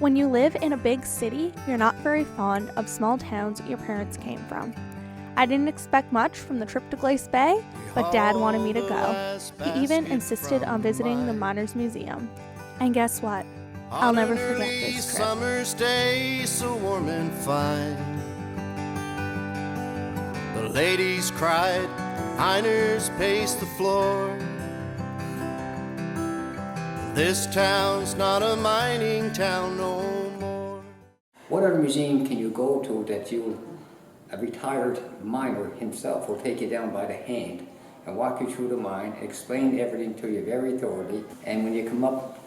When you live in a big city, you're not very fond of small towns your parents came from. I didn't expect much from the trip to Glace Bay, but Dad wanted me to go. He even insisted on visiting the Miners Museum. And guess what? I'll never forget this trip. Summer's day, so warm and fine. The ladies cried, Miners paced the floor. This town's not a mining town no more. What other museum can you go to that a retired miner himself will take you down by the hand and walk you through the mine, explain everything to you very thoroughly, and when you come up,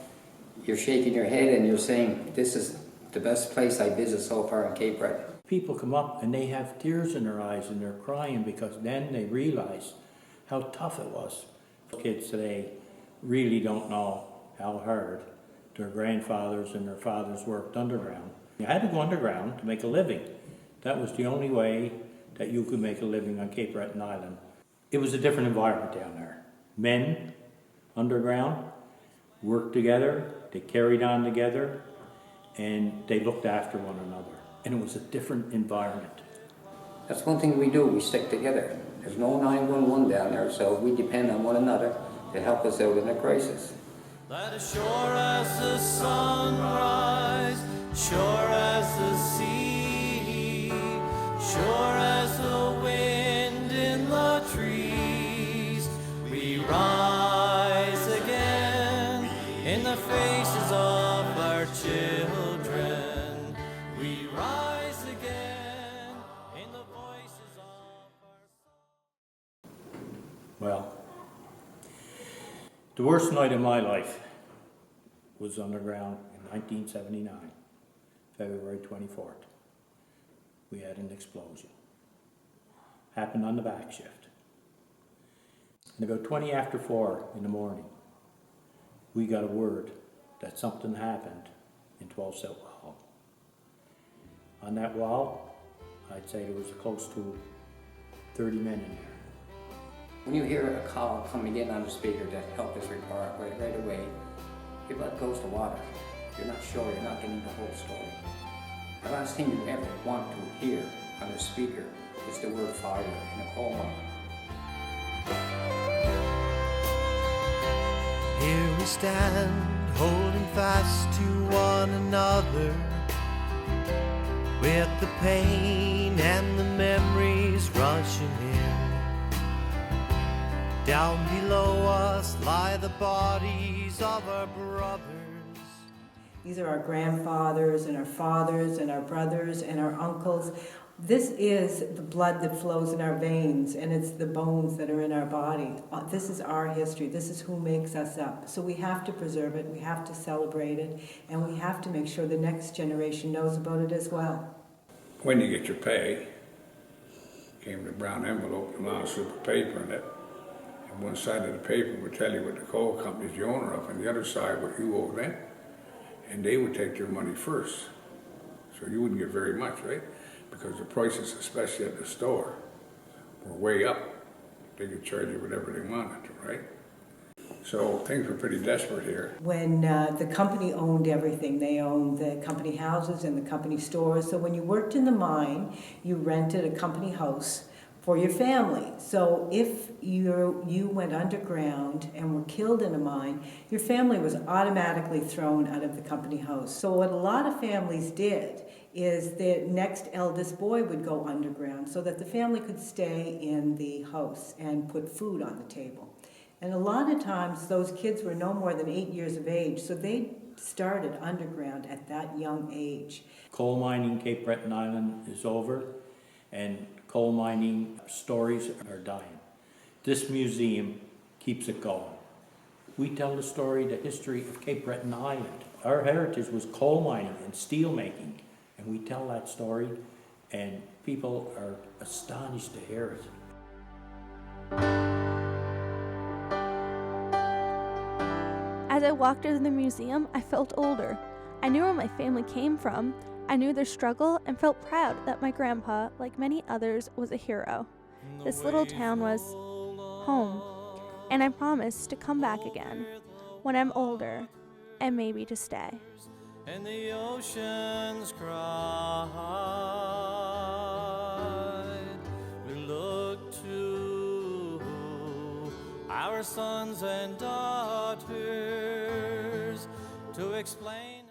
you're shaking your head and you're saying, this is the best place I visited so far in Cape Breton. People come up and they have tears in their eyes and they're crying because then they realize how tough it was. Kids today really don't know how hard their grandfathers and their fathers worked underground. You had to go underground to make a living. That was the only way that you could make a living on Cape Breton Island. It was a different environment down there. Men underground worked together, they carried on together, and they looked after one another. And it was a different environment. That's one thing we do, we stick together. There's no 911 down there, so we depend on one another to help us out in a crisis. That as sure as the sunrise, sure as the sea, sure as the wind in the trees, we rise again in the faces of our children. We rise again in the voices of our... Well, the worst night of my life was underground in 1979, February 24th. We had an explosion. Happened on the back shift. And about 20 after 4 in the morning, we got a word that something happened in 12 South Wall. On that wall, I'd say there was close to 30 men in there. When you hear a call coming in on the speaker that help us report right away, your blood goes to water. You're not sure, you're not getting the whole story. The last thing you ever want to hear on a speaker is the word fire in a coal mine. Here we stand, holding fast to one another, with the pain and the memories rushing in. Down below us lie the bodies of our brothers. These are our grandfathers and our fathers and our brothers and our uncles. This is the blood that flows in our veins, and it's the bones that are in our body. This is our history. This is who makes us up. So we have to preserve it, we have to celebrate it, and we have to make sure the next generation knows about it as well. When you get your pay, came in a brown envelope, a lot of super paper in it. And one side of the paper would tell you what the coal company's the owner of, and the other side what you owe them. And they would take their money first. So you wouldn't get very much, right? Because the prices, especially at the store, were way up. They could charge you whatever they wanted, right? So things were pretty desperate here. When the company owned everything, they owned the company houses and the company stores. So when you worked in the mine, you rented a company house for your family. So if you went underground and were killed in a mine, your family was automatically thrown out of the company house. So what a lot of families did is the next eldest boy would go underground so that the family could stay in the house and put food on the table. And a lot of times those kids were no more than 8 years of age, so they started underground at that young age. Coal mining Cape Breton Island is over, and coal mining stories are dying. This museum keeps it going. We tell the story, the history of Cape Breton Island. Our heritage was coal mining and steel making, and we tell that story, and people are astonished to hear it. As I walked into the museum, I felt older. I knew where my family came from. I knew their struggle and felt proud that my grandpa, like many others, was a hero. This little town was home, and I promised to come back again when I'm older and maybe to stay. and the oceans cried. We look to our sons and daughters to explain